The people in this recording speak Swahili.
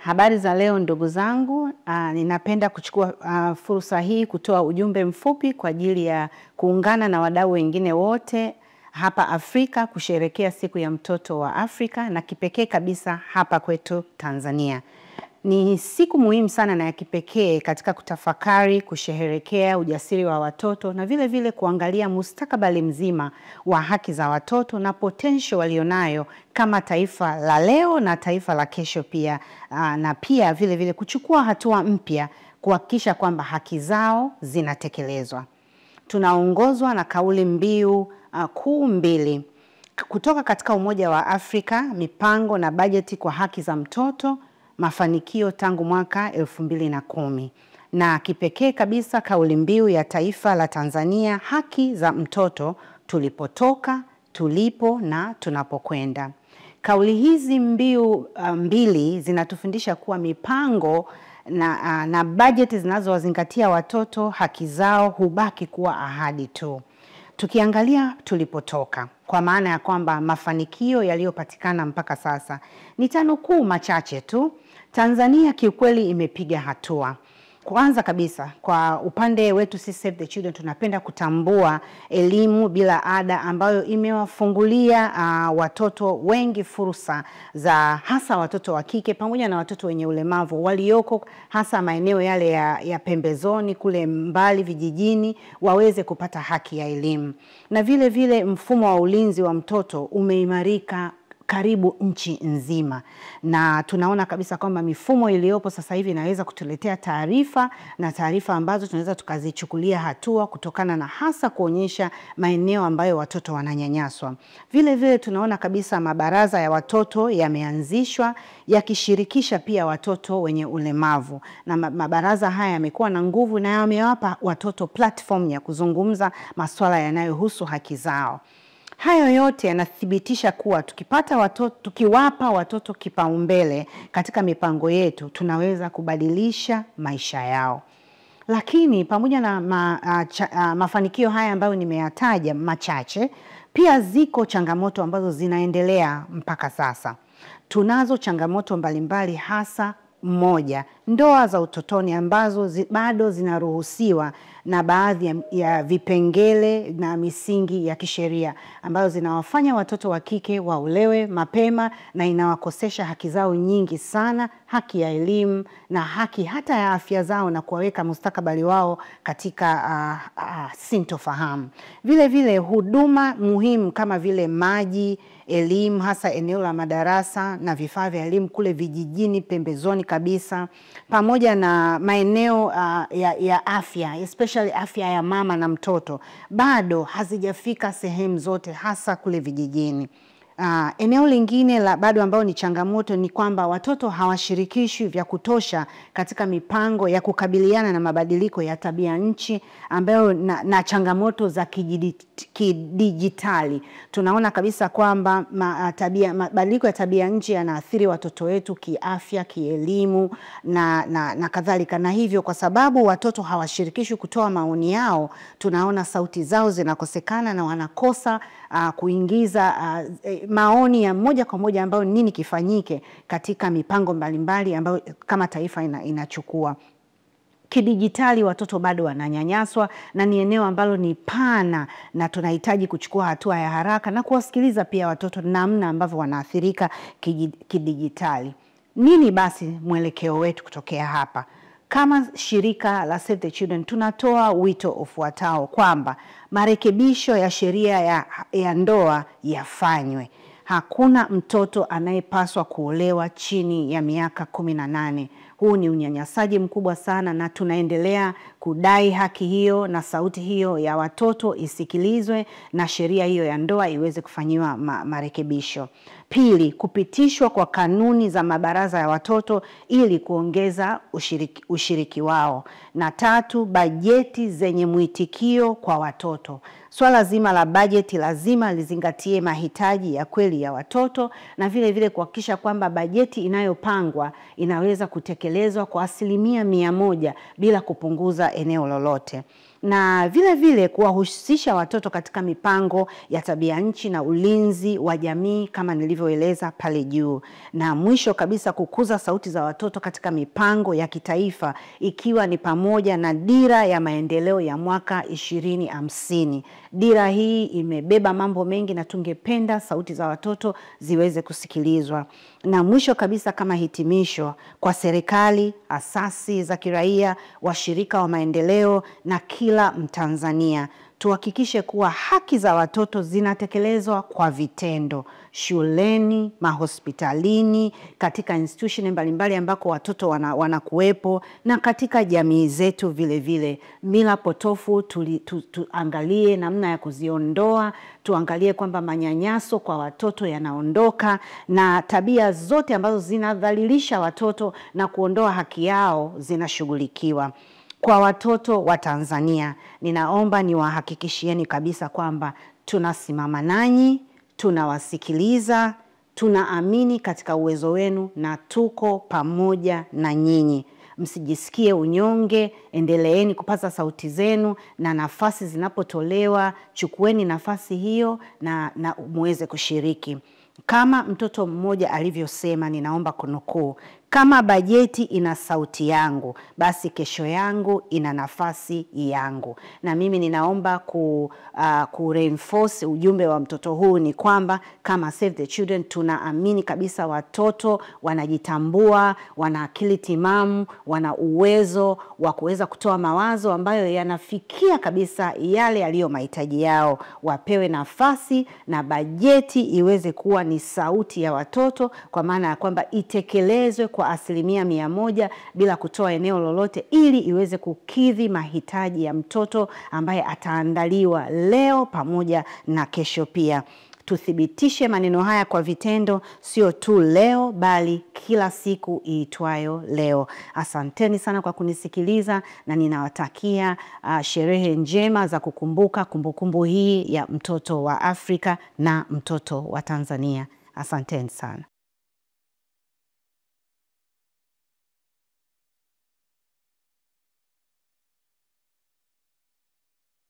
Habari za leo ndugu zangu, ninapenda kuchukua fursa hii kutoa ujumbe mfupi kwa ajili ya kuungana na wadau wengine wote hapa Afrika kusherehekea siku ya mtoto wa Afrika na kipekee kabisa hapa kwetu Tanzania. Ni siku muhimu sana na ya kipekee katika kutafakari, kusherehekea ujasiri wa watoto na vile vile kuangalia mustakabali mzima wa haki za watoto na potential walionayo kama taifa la leo na taifa la kesho pia, na pia vile vile kuchukua hatua mpya kuhakikisha kwamba haki zao zinatekelezwa. Tunaongozwa na kauli mbiu kuu mbili kutoka katika Umoja wa Afrika, mipango na bajeti kwa haki za mtoto, mafanikio tangu mwaka 2010, na kipekee kabisa kauli mbiu ya taifa la Tanzania, haki za mtoto, tulipotoka, tulipo na tunapokwenda. Kauli hizi mbiu mbili zinatufundisha kuwa mipango na bajeti zinazowazingatia watoto haki zao hubaki kuwa ahadi tu. Tukiangalia tulipotoka, kwa maana ya kwamba mafanikio yaliyopatikana mpaka sasa, nitanukuu machache tu. Tanzania kiukweli imepiga hatua. Kwanza kabisa, kwa upande wetu sisi Save the Children tunapenda kutambua elimu bila ada ambayo imewafungulia watoto wengi fursa za hasa watoto wa kike pamoja na watoto wenye ulemavu walioko hasa maeneo yale ya pembezoni kule mbali vijijini waweze kupata haki ya elimu. Na vile vile mfumo wa ulinzi wa mtoto umeimarika karibu nchi nzima, na tunaona kabisa kwamba mifumo iliyopo sasa hivi inaweza kutuletea taarifa ambazo tunaweza tukazichukulia hatua kutokana na hasa kuonyesha maeneo ambayo watoto wananyanyaswa. Vile vile tunaona kabisa mabaraza ya watoto yameanzishwa yakishirikisha pia watoto wenye ulemavu, na mabaraza haya yamekuwa na nguvu na yamewapa watoto platform ya kuzungumza masuala yanayohusu haki zao. Hayo yote yanathibitisha kuwa tukiwapa watoto kipaumbele katika mipango yetu, tunaweza kubadilisha maisha yao. Lakini pamoja na mafanikio haya ambayo nimeyataja machache, pia ziko changamoto ambazo zinaendelea mpaka sasa. Tunazo changamoto mbalimbali, hasa moja, ndoa za utotoni ambazo bado zinaruhusiwa na baadhi ya vipengele na misingi ya kisheria ambazo zinawafanya watoto wa kike waolewe mapema na inawakosesha haki zao nyingi sana, haki ya elimu na haki hata ya afya zao, na kuwaweka mustakabali wao katika sintofahamu. Vile vile huduma muhimu kama vile maji, elimu hasa eneo la madarasa na vifaa vya elimu kule vijijini pembezoni kabisa, pamoja na maeneo ya afya, especially afya ya mama na mtoto, bado hazijafika sehemu zote hasa kule vijijini. Eneo lingine bado ambao ni changamoto ni kwamba watoto hawashirikishwi vya kutosha katika mipango ya kukabiliana na mabadiliko ya tabia nchi ambayo na changamoto za kidijitali. Tunaona kabisa kwamba mabadiliko ya tabia nchi yanaathiri watoto wetu kiafya, kielimu na kadhalika, na hivyo kwa sababu watoto hawashirikishwi kutoa maoni yao, tunaona sauti zao zinakosekana na wanakosa kuingiza maoni ya moja kwa moja ambayo nini kifanyike katika mipango mbalimbali ambayo kama taifa inachukua. Kidijitali watoto bado wananyanyaswa na ni eneo ambalo ni pana, na tunahitaji kuchukua hatua ya haraka na kuwasikiliza pia watoto namna ambavyo wanaathirika kidijitali. Nini basi mwelekeo wetu kutokea hapa? Kama shirika la Save the Children tunatoa wito ufuatao kwamba marekebisho ya sheria ya ndoa yafanywe. Hakuna mtoto anayepaswa kuolewa chini ya miaka 18. Huu ni unyanyasaji mkubwa sana, na tunaendelea kudai haki hiyo na sauti hiyo ya watoto isikilizwe na sheria hiyo ya ndoa iweze kufanyiwa marekebisho. Pili, kupitishwa kwa kanuni za mabaraza ya watoto ili kuongeza ushiriki wao. Na tatu, bajeti zenye mwitikio kwa watoto. Swala zima la bajeti lazima lizingatie mahitaji ya kweli ya watoto, na vile vile kuhakikisha kwamba bajeti inayopangwa inaweza kutekelezwa kwa 100% bila kupunguza eneo lolote. na vile vile kuwahusisha watoto katika mipango ya tabia nchi na ulinzi wa jamii kama nilivyoeleza pale juu. Na mwisho kabisa, kukuza sauti za watoto katika mipango ya kitaifa, ikiwa ni pamoja na dira ya maendeleo ya mwaka 2050. Dira hii imebeba mambo mengi na tungependa sauti za watoto ziweze kusikilizwa. Na mwisho kabisa, kama hitimisho, kwa serikali, asasi za kiraia, washirika wa maendeleo na kila Mtanzania, tuhakikishe kuwa haki za watoto zinatekelezwa kwa vitendo, shuleni, mahospitalini, katika institution mbalimbali ambako watoto wanakuwepo, na katika jamii zetu vile vile. Mila potofu tuangalie namna ya kuziondoa, tuangalie kwamba manyanyaso kwa watoto yanaondoka, na tabia zote ambazo zinadhalilisha watoto na kuondoa haki yao zinashughulikiwa. Kwa watoto wa Tanzania, ninaomba niwahakikishieni kabisa kwamba tunasimama nanyi, tunawasikiliza, tunaamini katika uwezo wenu na tuko pamoja na nyinyi. Msijisikie unyonge, endeleeni kupaza sauti zenu, na nafasi zinapotolewa, chukueni nafasi hiyo na muweze kushiriki. Kama mtoto mmoja alivyosema, ninaomba kunukuu, kama bajeti ina sauti yangu, basi kesho yangu ina nafasi yangu. Na mimi ninaomba reinforce ujumbe wa mtoto huu, ni kwamba kama Save the Children tunaamini kabisa watoto wanajitambua, wana akili timamu, wana uwezo wa kuweza kutoa mawazo ambayo yanafikia kabisa yale yaliyo mahitaji yao. Wapewe nafasi na bajeti iweze kuwa ni sauti ya watoto, kwa maana ya kwamba itekelezwe kwa 100% bila kutoa eneo lolote, ili iweze kukidhi mahitaji ya mtoto ambaye ataandaliwa leo pamoja na kesho pia. Tuthibitishe maneno haya kwa vitendo, sio tu leo bali kila siku iitwayo leo. Asanteni sana kwa kunisikiliza, na ninawatakia sherehe njema za kukumbuka kumbukumbu hii ya mtoto wa Afrika na mtoto wa Tanzania. Asanteni sana.